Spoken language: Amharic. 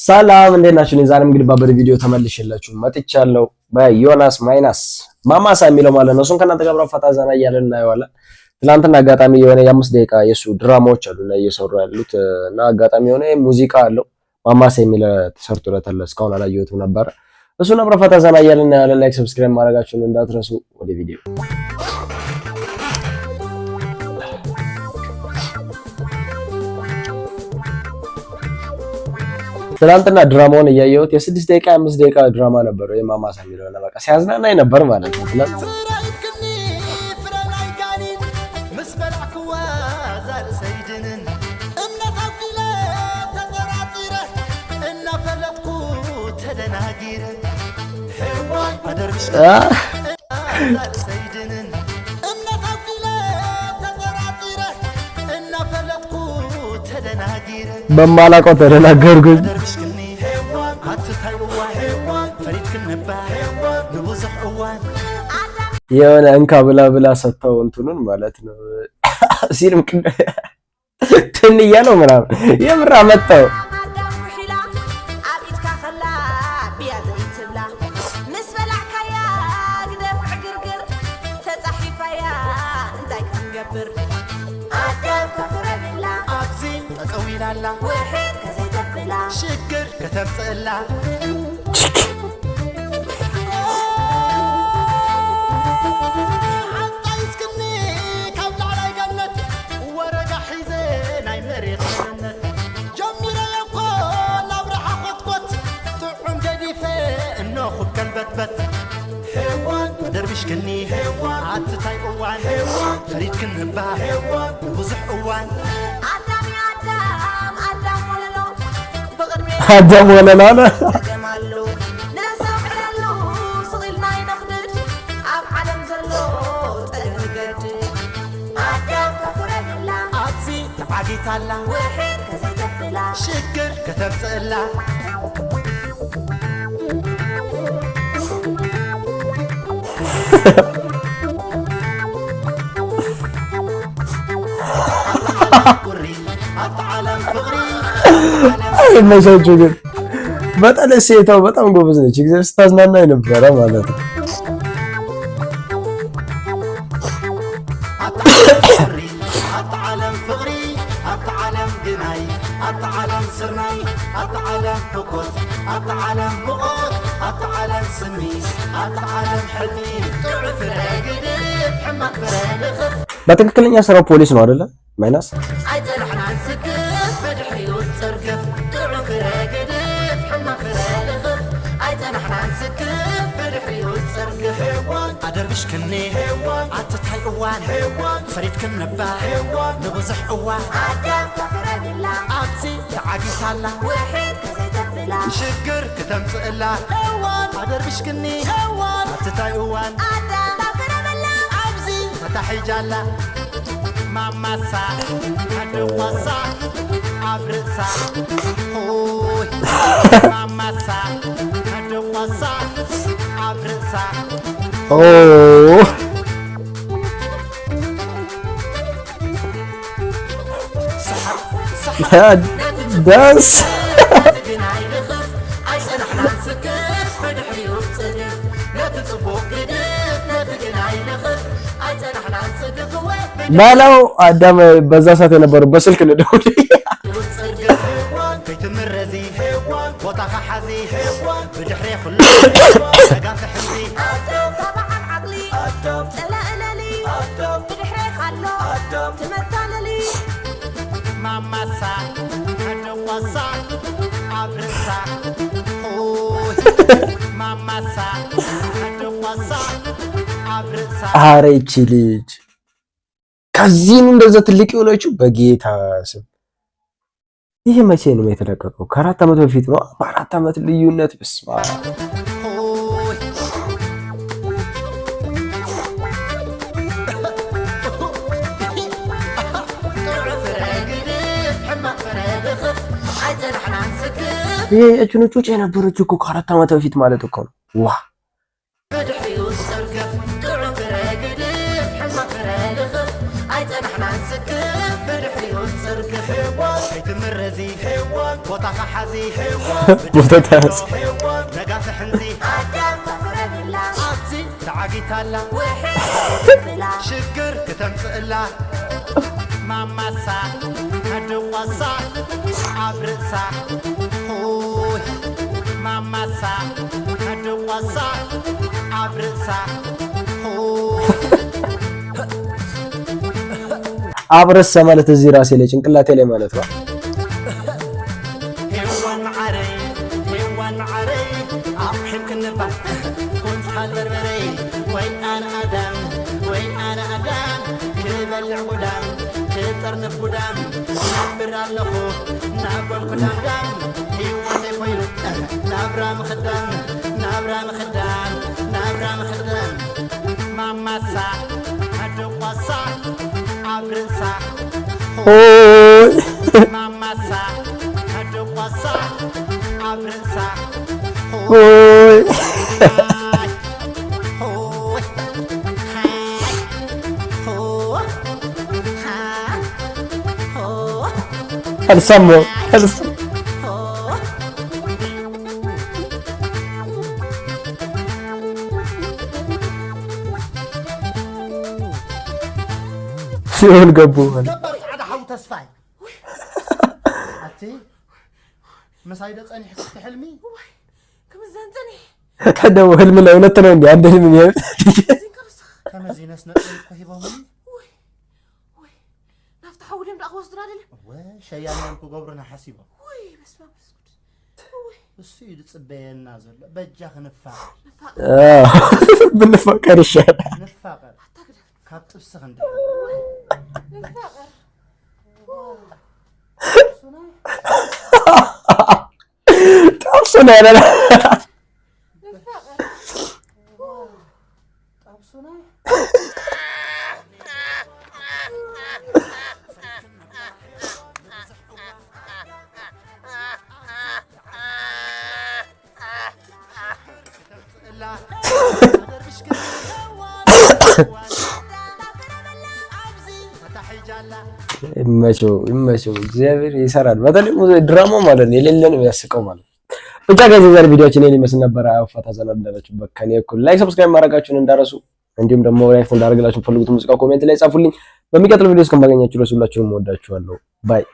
ሰላም እንዴት ናችሁ? ዛሬም እንግዲህ ባበደ ቪዲዮ ተመልሼላችሁ መጥቻለሁ። በዮናስ ማይናስ ማማሳ የሚለው ማለት ነው። እሱን ከእናንተ ጋር አብረን ፈታ ዘና እያለን እናየዋለን። ትናንትና አጋጣሚ የሆነ የ5 ደቂቃ የሱ ድራማዎች አሉና እየሰሩ ያሉት እና አጋጣሚ የሆነ ሙዚቃ አለው ማማሳ የሚል ተሰርቶለታል። እስካሁን አላየሁትም ነበር። እሱን አብረን ፈታ ዘና እያለን እናየዋለን። ላይክ ሰብስክራይብ ማድረጋችሁን እንዳትረሱ። ወደ ቪዲዮ ትናንትና ድራማውን እያየሁት የ6 ደቂቃ 5 ደቂቃ ድራማ ነበር። የማማሳ የሚለው እና በቃ ሲያዝናናኝ ነበር ማለት ነው። በማላውቀው ተደናገርኩኝ። የሆነ እንካ ብላ ሰጥተው እንትኑን ማለት ነው ሲልም ትን እያለው ምናምን የምራ መጣው وحيد كزيتبلا شكر كتبصلا عطايسكني كابلا على جنة ورقة حزين اي مريض جنة جميلة يقول ابرح اخد تعم جديفة انه خد كالبت حيوان دربش كني حيوان عطتاي قوان حيوان فريد كنبا حيوان وزح قوان አዳም ወለላለ ሽግር ከተብጽላ አይ መሰለኝ ግን በጣም ሴታው በጣም ጎበዝ ነች። እግዚአብሔር ስታዝናናኝ ነበረ ማለት ነው። አጣዓለም ፍቅሪ አጣዓለም ግናይ አጣዓለም ስርናይ አጣዓለም ፍቆት አጣዓለም ሙቆት አጣዓለም ስሚ አጣዓለም ሕልሚ ጥዑፍ ረግድ ሕማቅ ፍረልኽ በትክክለኛ ስራው ፖሊስ ነው አይደለ? ማይናስ አይተልሕና ንስክፍ በድሕሪኡ ጽርግፍ ጥዑፍ ረግድ ሕማቅ ፍረልኽ አይተልሕና ንስክፍ በድሕሪኡ ጽርግፍ ኣደርብሽ ክኒ ኣትታይ እዋን ፈሪድ ክንባ ንብዙሕ እዋን ኣዳም ተፍረድላ ኣብዚ ተዓጊታላ ውሒድ ከዘይተብላ ሽግር ክተምፅእላ ኣደርብሽ ክኒ ኣትታይ እዋን ኣዳም ተፍረድላ ኣብዚ ተታሒጃላ ማማሳ ኣደዋሳ ኣብ ርእሳ ሆይ ማማሳ ኣደዋሳ ኣብ ርእሳ ኦ ዳንስ ባላው አዳም በዛ ሰዓት የነበረው በስልክ ነው ደውል ቤትምረዚ ቦታኻ ሓዚ ብድሕሪ ኩሉ ተጋንተ ሕዚ طبعا عقلي تلأللي بدحري خلو تمثللي ماماسا هدواسا عبرسا ماماسا هدواسا عبرسا ኧረ ይቺ ልጅ ከዚህ ነው እንደዛ ትልቅ የሆነችው በጌታ ስም። ይሄ መቼ ነው የተለቀቀው? ከ4 ዓመት በፊት ነው። በ4 ዓመት ልዩነት በስማ ይሄ እጭኖቹ የነበረችው እኮ ከ4 ዓመት በፊት ማለት እኮ ነው። ዋ ቦታኻ ሓዚ ቦታ ታስ ነጋፍ ሕንዚ ኣብዚ ተዓጊታላ ሽግር ከተምፅእላ ማማሳ ከድቋሳ ኣብ ርእሳ ሆይ ማማሳ ከድቋሳ ኣብ ርእሳ አብረሳ ማለት እዚህ ራሴ ላይ ጭንቅላቴ ላይ ማለት ነው። ሄዋን ማዓረይ አብሕም ክንባ ኩንታል በርበሬ ወይ ኣነ ኣዳም ክበልዕ ጉዳም ክጠርንፍ ጉዳም ናብር ኣለኹ ናበልኩ ዳምዳም ሄዋነይ ኮይኑ ናብራ ምኽዳም ማማሳ ኣደቋሳ ኣብ ርእሳ ማማሳ ኣደቋሳ ኣብ ርእሳ አልሰማሁም ሲሆን ገቡ ገበር ጻዕዳ ሓው ተስፋይ ኣቲ መሳይደ ጸኒሕ ክትሕልሚ ከምዛን ጸኒሕ ከደው ህልም ላይ ሁለት ነው እንዴ አንድ ህልም ነው ከመዚነስ ነጥብ ኮሂቦም ወይ ናፍታ ሓውለም ዳኽ ወስድራ አይደለ ወይ ሸያናን ክገብሩና ሓሲቦ ወይ በስመ አብ ወይ እሱ ይጽበየና ዘሎ በጃ ክንፋቅ ብንፋቀር ይሻላል ንፋቀር ካብ ጥብስ ክንደ ንፋቀር طابسونا يا لا ንፋቀር طابسونا ይመቸው እግዚአብሔር ይሰራል። በተለይ ድራማ ማለት ነው የሌለ ነው ያስቀው ማለት ብቻ ጋይስ የዛሬ ቪዲዮአችን ይሄን ይመስል ነበር። አውፋታ ዘናዳላችሁ በከኔ እኩል ላይክ ሰብስክራይብ ማድረጋችሁን እንዳረሱ እንዲሁም ደግሞ ላይክ እንዳደረጋችሁ ፈልጉት ሙዚቃ ኮሜንት ላይ ጻፉልኝ። በሚቀጥለው ቪዲዮ እስከማገኛችሁ ድረስ ሁላችሁንም ወዳችኋለሁ። ባይ